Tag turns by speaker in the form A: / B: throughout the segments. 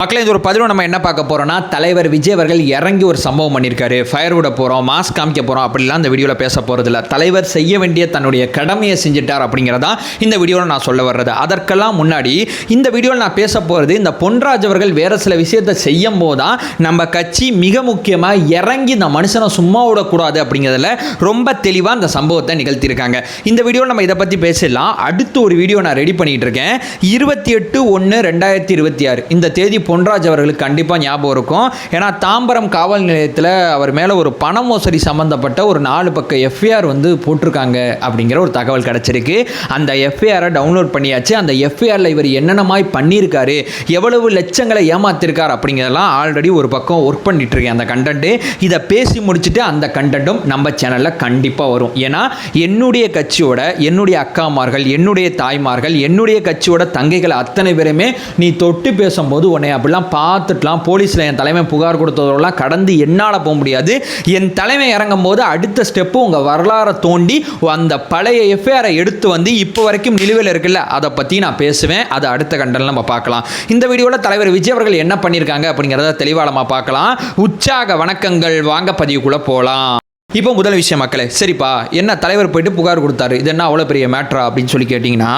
A: மக்களே, இது ஒரு பதிவு நம்ம என்ன பார்க்க போறோம்னா, தலைவர் விஜய் அவர்கள் இறங்கி ஒரு சம்பவம் பண்ணியிருக்காரு. ஃபயர் விட போகிறோம், மாஸ்க் காமிக்க போகிறோம் அப்படிலாம் இந்த வீடியோவில் பேச போகிறதில்ல. தலைவர் செய்ய வேண்டிய தன்னுடைய கடமையை செஞ்சுட்டார் அப்படிங்கிறதா இந்த வீடியோவில் நான் சொல்ல வர்றது. அதற்கெல்லாம் முன்னாடி இந்த வீடியோவில் நான் பேச போகிறது, இந்த பொன்ராஜ் அவர்கள் வேறு சில விஷயத்தை செய்யும் போது தான் நம்ம கட்சி மிக முக்கியமாக இறங்கி இந்த மனுஷனை சும்மா விடக்கூடாது அப்படிங்கிறதுல ரொம்ப தெளிவாக இந்த சம்பவத்தை நிகழ்த்தியிருக்காங்க. இந்த வீடியோவில் நம்ம இதை பற்றி பேசலாம். அடுத்து ஒரு வீடியோ நான் ரெடி பண்ணிகிட்டு இருக்கேன். 28/1/2026 இந்த தேதி பொன்ராஜ் அவர்களுக்கு கண்டிப்பாக ஞாபகம் இருக்கும். ஏன்னா தாம்பரம் காவல் நிலையத்தில் அவர் மேலே ஒரு பண மோசடி சம்பந்தப்பட்ட ஒரு 4 பக்க எஃப்ஐஆர் போட்டிருக்காங்க அப்படிங்கிற ஒரு தகவல் கிடச்சிருக்கு. அந்த எஃப்ஐஆரை டவுன்லோட் பண்ணியாச்சு. அந்த எஃப்ஐஆரில் இவர் என்னென்னமாய் பண்ணியிருக்காரு, எவ்வளவு லட்சங்களை ஏமாத்திருக்கார் அப்படிங்கிறதெல்லாம் ஆல்ரெடி ஒரு பக்கம் ஒர்க் பண்ணிட்டு இருக்கேன். அந்த கண்டென்ட்டு இதை பேசி முடிச்சுட்டு அந்த கண்டென்ட்டும் நம்ம சேனலில் கண்டிப்பாக வரும். ஏன்னா என்னுடைய கட்சியோட என்னுடைய அக்காமார்கள், என்னுடைய தாய்மார்கள், என்னுடைய கட்சியோட தங்கைகள் அத்தனை பேருமே நீ தொட்டு பேசும்போது உன்னை அப்படிலாம் பார்த்துட்டுலாம் போலீஸில் என் தலைமை புகார் கொடுத்ததெல்லாம் கடந்து என்னால் போக முடியாது. என் தலைமை இறங்கும் போது அடுத்த ஸ்டெப்பு உங்கள் வரலாறை தோண்டி அந்த பழைய எஃப்ஐஆரை எடுத்து இப்போ வரைக்கும் நிலுவையில் இருக்குல்ல, அதை பற்றி நான் பேசுவேன். அது அடுத்த கண்டென்ட்ல நம்ம பார்க்கலாம். இந்த வீடியோவில் தலைவர் விஜய் அவர்கள் என்ன பண்ணியிருக்காங்க அப்படிங்கிறத தெளிவாக நம்ம பார்க்கலாம். உற்சாக வணக்கங்கள், வாங்க பதிவுக்குள்ளே போகலாம். இப்போ முதல் விஷயம் மக்களே, சரிப்பா என்ன தலைவர் போயிட்டு புகார் கொடுத்தாரு, இது என்ன அவ்வளோ பெரிய மேட்ரா அப்படின்னு சொல்லி கேட்டிங்கன்னா,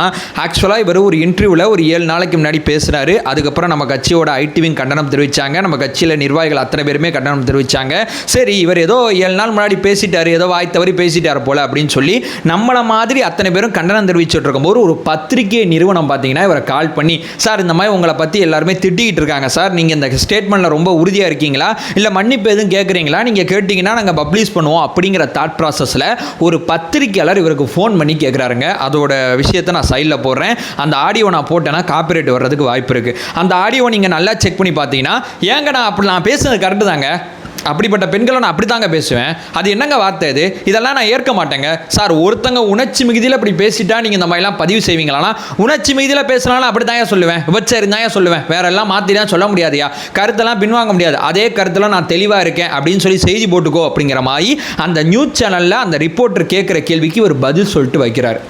A: ஆக்சுவலாக இவர் ஒரு இன்டர்வியூவில் ஒரு 7 நாளைக்கு முன்னாடி பேசுகிறாரு. அதுக்கப்புறம் நம்ம கட்சியோட ஐடிவிங் கண்டனம் தெரிவித்தாங்க. நம்ம கட்சியில் நிர்வாகிகள் அத்தனை பேருமே கண்டனம் தெரிவித்தாங்க. சரி இவர் ஏதோ 7 நாள் முன்னாடி பேசிட்டாரு, ஏதோ வாய் தவறி பேசிட்டார் போல் அப்படின்னு சொல்லி நம்மளை மாதிரி அத்தனை பேரும் கண்டனம் தெரிவிச்சுட்டு இருக்கும்போது ஒரு பத்திரிகை நிறுவனம் பார்த்தீங்கன்னா இவரை கால் பண்ணி, சார் இந்த மாதிரி உங்களை பற்றி எல்லாருமே திட்டிக்கிட்டு இருக்காங்க சார், நீங்கள் இந்த ஸ்டேட்மெண்ட்டில் ரொம்ப உறுதியாக இருக்கீங்களா, இல்லை மன்னிப்பு எதுவும் கேட்குறீங்களா, நீங்கள் கேட்டிங்கன்னா நாங்கள் பப்ளிஷ் பண்ணுவோம் அப்படிங்கிற தாட் ப்ராசஸில் ஒரு பத்திரிக்கையாளர் இவருக்கு ஃபோன் பண்ணி கேட்குறாருங்க. அதோட விஷயத்தை நான் சைடில் போடுறேன். அந்த ஆடியோ நான் போட்டேன்னா காப்பிரைட் வர்றதுக்கு வாய்ப்பு இருக்குது. அந்த ஆடியோ நீங்கள் நல்லா செக் பண்ணி பார்த்தீங்கன்னா, ஏங்க நான் பேசுனது கரெக்டு தாங்க, அப்படிப்பட்ட பெண்களை நான் அப்படி தாங்க பேசுவேன், அது என்னங்க வார்த்தை இது, இதெல்லாம் நான் ஏற்க மாட்டேங்க சார். ஒருத்தங்க உணர்ச்சி மிகுதியில் இப்படி பேசிட்டா நீங்கள் இந்த மாதிரிலாம் பதிவு செய்வீங்களானா, உணர்ச்சி மிகுதியில் பேசினாலும் அப்படி தாங்க சொல்லுவேன், விபச்சாரி தாங்க சொல்லுவேன், வேற எல்லாம் மாற்றி தான் சொல்ல முடியாதுயா, கருத்தெல்லாம் பின்வாங்க முடியாது, அதே கருத்தில் நான் தெளிவாக இருக்கேன் அப்படின்னு சொல்லி செய்தி போட்டுக்கோ அப்படிங்கிற மாதிரி அந்த நியூஸ் சேனலில் அந்த ரிப்போர்ட்டர் கேட்குற கேள்விக்கு ஒரு பதில் சொல்லிட்டு வைக்கிறார்.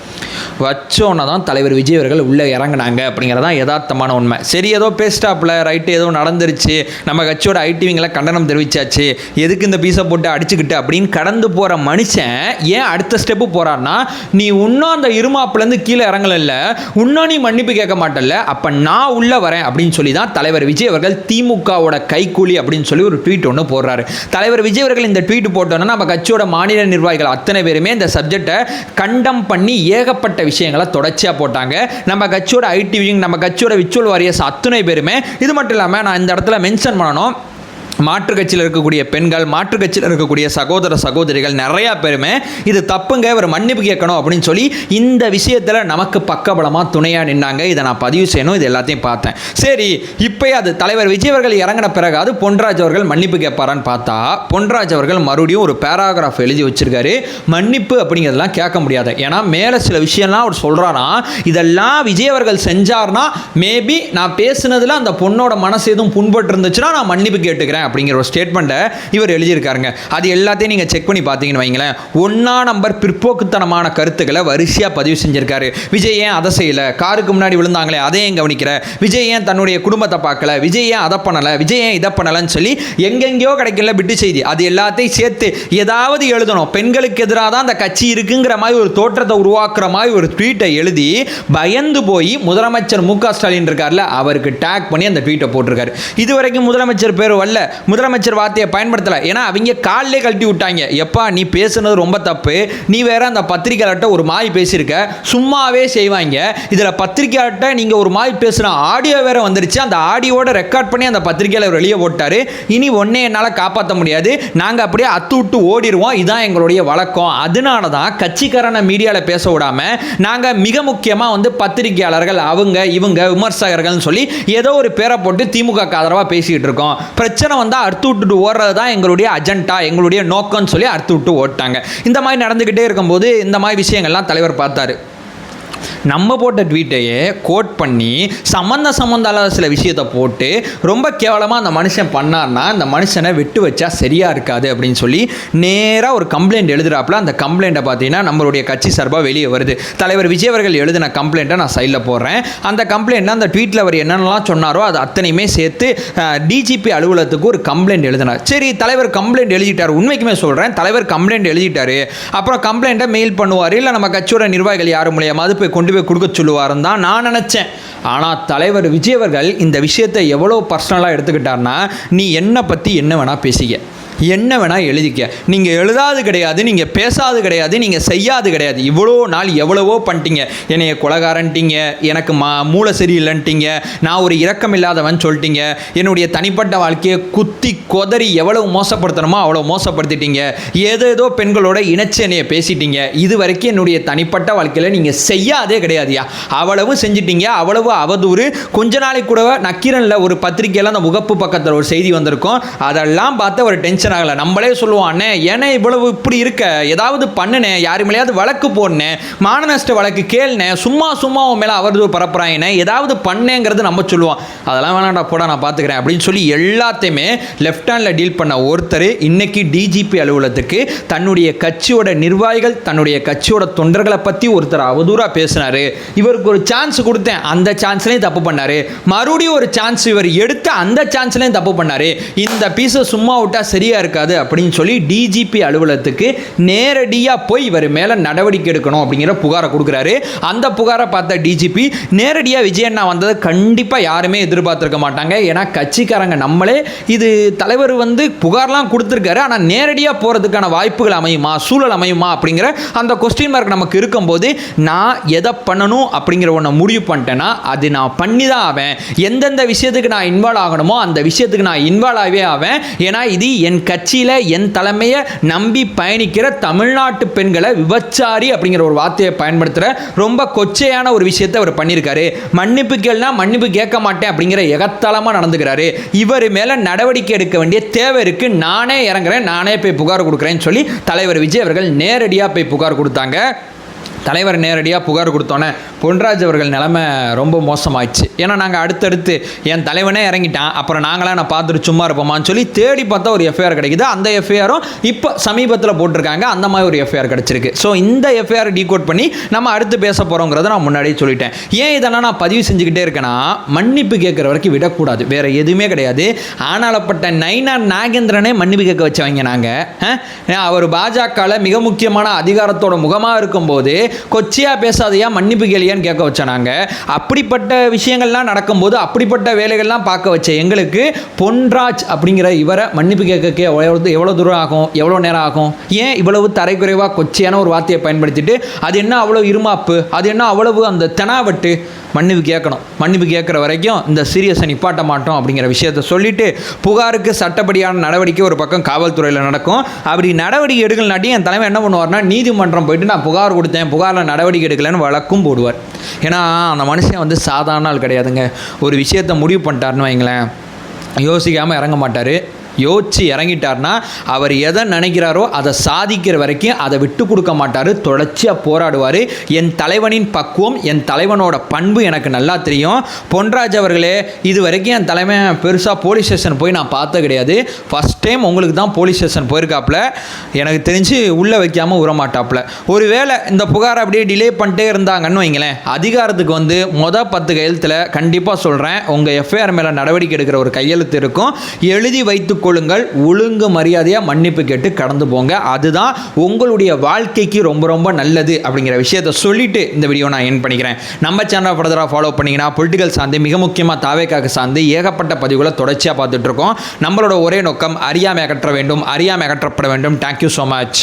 A: வச்சோன்னா தான் தலைவர் விஜய் அவர்கள் உள்ளே இறங்கினாங்க அப்படிங்கிறதான் யதார்த்தமான உண்மை. சரி ஏதோ பேஸ்டாப்பில் ரைட்டு ஏதோ நடந்துருச்சு, நம்ம கட்சியோட ஐடிவிங்களை கண்டனம் தெரிவிச்சாச்சு, எதுக்கு இந்த பீஸை போட்டு அடிச்சுக்கிட்டு அப்படின்னு கடந்து போகிற மனுஷன் ஏன் அடுத்த ஸ்டெப்பு போகிறான்னா, நீ இன்னும் அந்த இருமாப்புலேருந்து கீழே இறங்கல, இன்னும் நீ மன்னிப்பு கேட்க மாட்டல, அப்போ நான் உள்ளே வரேன் அப்படின்னு சொல்லி தான் தலைவர் விஜய் அவர்கள் திமுகவோட கைக்கூலி அப்படின்னு சொல்லி ஒரு ட்வீட் ஒன்று போடுறாரு. தலைவர் விஜய் அவர்கள் இந்த ட்வீட் போட்டோன்னா நம்ம கட்சியோட மாநில நிர்வாகிகள் அத்தனை பேருமே இந்த சப்ஜெக்டை கண்டம் பண்ணி ஏகப்பட்ட விஷயங்களை தொடர்ச்சியாக போட்டாங்க. நம்ம கட்சியோட ஐடிவிங், நம்ம கட்சியோட விச்சுவல் வாரியர்ஸ் அத்தனை பேருமே. இது மட்டும் இல்லாமல் நான் இந்த இடத்துல மென்ஷன் பண்ணணும், மாற்று கட்சியில் இருக்கக்கூடிய பெண்கள், மாற்று கட்சியில் இருக்கக்கூடிய சகோதர சகோதரிகள் நிறையா பேருமே இது தப்புங்க, ஒரு மன்னிப்பு கேட்கணும் அப்படின்னு சொல்லி இந்த விஷயத்தில் நமக்கு பக்கபலமாக துணையாக நின்னாங்க. இதை நான் பதிவு செய்யணும், இது எல்லாத்தையும் பார்த்தேன். சரி இப்போ அது தலைவர் விஜய் அவர்கள் இறங்கின பிறகு அது பொன்ராஜ் அவர்கள் மன்னிப்பு கேட்பாரான்னு பார்த்தா, பொன்ராஜ் அவர்கள் மறுபடியும் ஒரு பேராகிராஃப் எழுதி வச்சிருக்காரு. மன்னிப்பு அப்படிங்கிறதெல்லாம் கேட்க முடியாது, ஏன்னா மேலே சில விஷயம்லாம் அவர் சொல்கிறாரா, இதெல்லாம் விஜய் அவர்கள் செஞ்சார்னா மேபி நான் பேசுனதில் அந்த பொண்ணோட மனசு எதுவும் புண்பட்டு இருந்துச்சுன்னா நான் மன்னிப்பு கேட்டுக்கிறேன் அப்படிங்கிற ஒரு ஸ்டேட்மெண்ட்டை இவர் எழுதியிருக்காருங்க. அது எல்லாத்தையும் நீங்கள் செக் பண்ணி பார்த்தீங்கன்னு வைங்களேன், 1 நம்பர் பிற்போக்குத்தனமான கருத்துக்களை வரிசையாக பதிவு செஞ்சிருக்காரு. விஜய் ஏன் அதை செய்யலை, காருக்கு முன்னாடி விழுந்தாங்களே அதை ஏன் கவனிக்கிற, விஜய் ஏன் தன்னுடைய குடும்பத்தை பார்க்கல, விஜய் ஏன் அதை பண்ணலை, விஜய் ஏன் இதை பண்ணலைன்னு சொல்லி எங்கெங்கேயோ கிடைக்கல பிட்டு செய்தி, அது எல்லாத்தையும் சேர்த்து ஏதாவது எழுதணும். பெண்களுக்கு எதிராக தான் அந்த கட்சி இருக்குங்கிற மாதிரி ஒரு தோற்றத்தை உருவாக்குற மாதிரி ஒரு ட்வீட்டை எழுதி பயந்து போய் முதலமைச்சர் மு.க. ஸ்டாலின் இருக்கார்ல, அவருக்கு டேக் பண்ணி அந்த ட்வீட்டை போட்டிருக்காரு. இதுவரைக்கும் முதலமைச்சர் பேர் வரல, முதலமைச்சர் வார்த்தையை பயன்படுத்தலை, ஏன்னா அவங்க காலிலே கழட்டி விட்டாங்க. எப்பா நீ பேசுனது ரொம்ப தப்பு, நீ வேற அந்த பத்திரிகையாளர்கிட்ட ஒரு மாய் பேசியிருக்க, சும்மாவே செய்வாங்க, இதில் பத்திரிகையாளர்கிட்ட நீங்கள் ஒரு மாய் பேசுன ஆடியோ வேற வந்துருச்சு, அந்த ஆடியோட ரெக்கார்ட் பண்ணி அந்த பத்திரிகையாளர் வெளியே போட்டாரு, இனி ஒன்னே என்னால் காப்பாற்ற முடியாது, நாங்கள் அப்படியே அத்து விட்டு ஓடிடுவோம், இதுதான் எங்களுடைய வழக்கம். அதனால தான் கட்சிக்காரனை மீடியாவில் பேச விடாமல் நாங்கள் மிக முக்கியமாக பத்திரிகையாளர்கள் அவங்க இவங்க விமர்சகர்கள்னு சொல்லி ஏதோ ஒரு பேரை போட்டு திமுக ஆதரவாக பேசிக்கிட்டு இருக்கோம். பிரச்சனை வந்தால் அறுத்து விட்டுட்டு ஓடுறது தான் எங்களுடைய அஜெண்டா, எங்களுடைய நோக்கம்னு சொல்லி அறுத்து விட்டு ஓட்டாங்க. இந்த மாதிரி நடந்துக்கிட்டே இருக்கும்போது இந்த மாதிரி விஷயங்கள்லாம் தலைவர் பார்த்தாரு. நம்ம போட்ட ட்வீட்டையே கோட் பண்ணி சம்மந்தம் இல்லாத சில விஷயத்தை போட்டு ரொம்ப கேவலமாக அந்த மனுஷன் பண்ணார்னா அந்த மனுஷனை விட்டு வச்சா சரியாக இருக்காது அப்படின்னு சொல்லி நேராக ஒரு கம்ப்ளைண்ட் எழுதுறாப்புல. அந்த கம்ப்ளைண்ட்டை பார்த்தீங்கன்னா நம்மளுடைய கட்சி சார்பாக வெளியே வருது. தலைவர் விஜய் அவர்கள் எழுதின கம்ப்ளைண்ட்டை நான் சைடில் போடுறேன். அந்த கம்ப்ளைண்ட்டில் அந்த ட்வீட்டில் அவர் என்னென்னலாம் சொன்னாரோ அது அத்தனையுமே சேர்த்து டிஜிபி அலுவலகத்துக்கு ஒரு கம்ப்ளைண்ட் எழுதினார். சரி, தலைவர் கம்ப்ளைண்ட் எழுதிட்டார். உண்மைக்குமே சொல்கிறேன், தலைவர் கம்ப்ளைண்ட் எழுதிட்டாரு. அப்புறம் கம்ப்ளைண்ட்டை மெயில் பண்ணுவார், இல்லை நம்ம கட்சியோட நிர்வாகிகள் யார் மூலியமாவது போய் கொண்டு போய் கொடுக்க சொல்லுவாருன்னு தான் நான் நினச்சேன். ஆனால் தலைவர் விஜய் அவர்கள் இந்த விஷயத்தை எவ்வளோ பர்சனலாக எடுத்துக்கிட்டார்னா, நீ என்னை பற்றி என்ன வேணால் பேசிக்க, என்ன வேணால் எழுதிக்க, நீங்கள் எழுதாது கிடையாது, நீங்கள் பேசாது கிடையாது, நீங்கள் செய்யாது கிடையாது, இவ்வளோ நாள் எவ்வளவோ பண்ணிட்டீங்க, என்னைய கொலகாரன்ட்டீங்க, எனக்கு மூளை சரியில்லைன்ட்டீங்க, நான் ஒரு இரக்கம் இல்லாதவன் சொல்லிட்டீங்க, என்னுடைய தனிப்பட்ட வாழ்க்கையை குத்தி கொதறி எவ்வளவு மோசப்படுத்தணுமோ அவ்வளோ மோசப்படுத்திட்டீங்க, ஏதேதோ பெண்களோட இணைச்சு என்னைய பேசிட்டீங்க, இது வரைக்கும் என்னுடைய தனிப்பட்ட வாழ்க்கையில் நீங்கள் செய்யாதே கிடையாதுயா, அவ்வளவு செஞ்சிட்டீங்க, அவ்வளவு அவதூறு. கொஞ்ச நாளைக்கு கூட நக்கீரனில் ஒரு பத்திரிக்கையில் அந்த முகப்பு பக்கத்தில் ஒரு செய்தி வந்திருக்கும், அதெல்லாம் பார்த்து ஒரு டென்ஷன் ஆகலை. நம்மளே சொல்லுவானே, ஏன்னா இவ்வளவு இப்படி இருக்க, ஏதாவது பண்ணுனேன், யாரு மேலேயாவது வழக்கு போடனேன், மானநஷ்ட வழக்கு கேள்னேன், சும்மா உன் மேலே அவரது பரப்புறாயினே, ஏதாவது பண்ணேங்கிறது நம்ம சொல்லுவோம். அதெல்லாம் வேணாண்டா போட, நான் பார்த்துக்கிறேன் அப்படின்னு சொல்லி எல்லாத்தையுமே லெஃப்ட் ஹேண்டில் டீல் பண்ண ஒருத்தர் இன்னைக்கு டிஜிபி அலுவலகத்துக்கு தன்னுடைய கட்சியோட நிர்வாகிகள், தன்னுடைய கட்சியோட தொண்டர்களை பற்றி ஒருத்தர் அவதூறாக பேசினார். இவருக்கு ஒரு சான்ஸ் கொடுத்தேன், அந்த சான்ஸ்லேயும் தப்பு பண்ணார். மறுபடியும் ஒரு சான்ஸ் இவர் எடுத்து அந்த சான்ஸ்லேயும் தப்பு பண்ணார். இந்த பீஸை சும்மா விட்டா சரியா இருக்காது அப்படின்னு சொல்லி டிஜிபி அலுவலகத்துக்கு நேரடியாக போய் இவர் மேலே நடவடிக்கை எடுக்கணும் அப்படிங்கிற புகாரை கொடுக்குறாரு. அந்த புகாரை பார்த்த டிஜிபி நேரடியாக விஜயண்ணா வந்ததை கண்டிப்பாக யாருமே எதிர்பார்த்துருக்க மாட்டாங்க. ஏன்னா கட்சிக்காரங்க நம்மளே இது தலைவர் புகார்லாம் கொடுத்துருக்காரு, ஆனால் நேரடியாக போகிறதுக்கான வாய்ப்புகள் அமையுமா, சூழல் அமையுமா அப்படிங்கிற அந்த கொஸ்டின் மார்க் நமக்கு இருக்கும்போது நான் எதை பண்ணணும் அப்படிங்கிற ஒன்றை முடிவு பண்ணிட்டேன்னா அது நான் பண்ணி தான் ஆவேன். எந்தெந்த விஷயத்துக்கு நான் இன்வால்வ் ஆகணுமோ அந்த விஷயத்துக்கு நான் இன்வால்வ் ஆகவே ஆவேன். ஏன்னா இது என் கட்சியில் என் தலைமையை நம்பி பயணிக்கிற தமிழ்நாட்டு பெண்களை விபச்சாரி அப்படிங்கிற ஒரு வார்த்தையை பயன்படுத்துகிற ரொம்ப கொச்சையான ஒரு விஷயத்தை அவர் பண்ணியிருக்காரு. மன்னிப்பு கேள்னா மன்னிப்பு கேட்க மாட்டேன் அப்படிங்கிற எகத்தாளமாக நடந்துக்கிறாரு. இவர் மேலே நடவடிக்கை எடுக்க வேண்டிய தேவை இருக்கு, நானே இறங்குறேன், நானே போய் புகார் கொடுக்குறேன்னு சொல்லி தலைவர் விஜய் அவர்கள் நேரடியாக போய் புகார் கொடுத்தாங்க. தலைவர் நேரடியாக புகார் கொடுத்தோன்னே பொன்ராஜ் அவர்கள் நிலைமை ரொம்ப மோசமாயிடுச்சு. ஏன்னா நாங்கள் அடுத்தடுத்து என் தலைவனே இறங்கிட்டான், அப்புறம் நாங்களாம் நான் பார்த்துட்டு சும்மா இருப்போமான்னு சொல்லி தேடி பார்த்தா ஒரு எஃப்ஐஆர் கிடைக்குது. அந்த எஃப்ஐஆரும் இப்போ சமீபத்தில் போட்டிருக்காங்க, அந்த மாதிரி ஒரு எஃப்ஐஆர் கிடச்சிருக்கு. ஸோ இந்த எஃப்ஐஆர் டீகோட் பண்ணி நம்ம அடுத்து பேச போகிறோங்கிறத நான் முன்னாடியே சொல்லிட்டேன். ஏன் இதெல்லாம் நான் பதிவு செஞ்சுக்கிட்டே இருக்கேன்னா, மன்னிப்பு கேட்குற வரைக்கும் விடக்கூடாது, வேறு எதுவுமே கிடையாது. ஆனாலப்பட்ட நைனா நாகேந்திரனே மன்னிப்பு கேட்க வச்சவங்க நாங்கள். அவர் பாஜகவில் மிக முக்கியமான அதிகாரத்தோட முகமாக இருக்கும்போது கொச்சியா பேசாதையா மன்னிப்பு கேளியான்னு கேட்க வச்சோம். நாங்கள் அப்படிப்பட்ட விஷயங்கள்லாம் நடக்கும்போது அப்படிப்பட்ட வேலைகள்லாம் பார்க்க வச்ச எங்களுக்கு பொன்ராஜ் அப்படிங்கிற இவரை மன்னிப்பு கேட்க எவ்வளோ தூரம் ஆகும், எவ்வளோ நேரம் ஆகும்? ஏன் இவ்வளவு தரைக்குறைவாக கொச்சையான ஒரு வார்த்தையை பயன்படுத்திட்டு அது என்ன அவ்வளோ இருமாப்பு, அது என்ன அவ்வளவு அந்த தெனாவட்டு? மன்னிப்பு கேட்கணும், மன்னிப்பு கேட்குற வரைக்கும் இந்த சீரியஸை நிப்பாட்ட மாட்டோம் அப்படிங்கிற விஷயத்தை சொல்லிட்டு புகாருக்கு சட்டப்படியான நடவடிக்கை ஒரு பக்கம் காவல்துறையில் நடக்கும். அப்படி நடவடிக்கை எடுக்கலனாட்டி என் தலைமை என்ன பண்ணுவார்னா, நீதிமன்றம் போயிட்டு நான் புகார் கொடுத்தேன், புகாரில் நடவடிக்கை எடுக்கலன்னு வழக்கும் போடுவார். ஏன்னா அந்த மனுஷன் சாதாரண ஆள் கிடையாதுங்க. ஒரு விஷயத்தை முடிவு பண்ணிட்டாருன்னு வைங்களேன், யோசிக்காமல் இறங்க மாட்டார். யோசிச்சு இறங்கிட்டார்னா அவர் எதை நினைக்கிறாரோ அதை சாதிக்கிற வரைக்கும் அதை விட்டு கொடுக்க மாட்டார், தொடர்ச்சியாக போராடுவார். என் தலைவனின் பக்குவம், என் தலைவனோட பண்பு எனக்கு நல்லா தெரியும். பொன்ராஜ் அவர்களே, இது வரைக்கும் என் தலைமை பெருசாக போலீஸ் ஸ்டேஷன் போய் நான் பார்த்த கிடையாது. ஃபஸ்ட் டைம் உங்களுக்கு தான் போலீஸ் ஸ்டேஷன் போயிருக்காப்புல. எனக்கு தெரிஞ்சு உள்ளே வைக்காமல் உரமாட்டாப்புல. ஒருவேளை இந்த புகாரை அப்படியே டிலே பண்ணிட்டே இருந்தாங்கன்னு வைங்களேன், அதிகாரத்துக்கு மொதல் 10 கையெழுத்தில் கண்டிப்பாக சொல்கிறேன், உங்கள் எஃப்ஐஆர் மேலே நடவடிக்கை எடுக்கிற ஒரு கையெழுத்து இருக்கும், எழுதி வைத்து கொள்ளுங்கள், ஒழுங்கு மரியாதையாக மன்னிப்பு கேட்டு கடந்து போங்க, அதுதான் உங்களுடைய வாழ்க்கைக்கு ரொம்ப ரொம்ப நல்லது அப்படிங்கிற விஷயத்தை சொல்லிட்டு இந்த வீடியோ நான் என் பண்ணிக்கிறேன். நம்ம சேனலை ஃபர்தராக ஃபாலோ பண்ணிங்கன்னா பொலிட்டிக்கல் சார்ந்து மிக முக்கியமாக தாவேக்காக சார்ந்து ஏகப்பட்ட பதிவுகளை தொடர்ச்சியாக பார்த்துட்டு இருக்கோம். நம்மளோட ஒரே நோக்கம் அறியாமை அகற்ற வேண்டும், அறியாமை அகற்றப்பட வேண்டும். Thank you so much.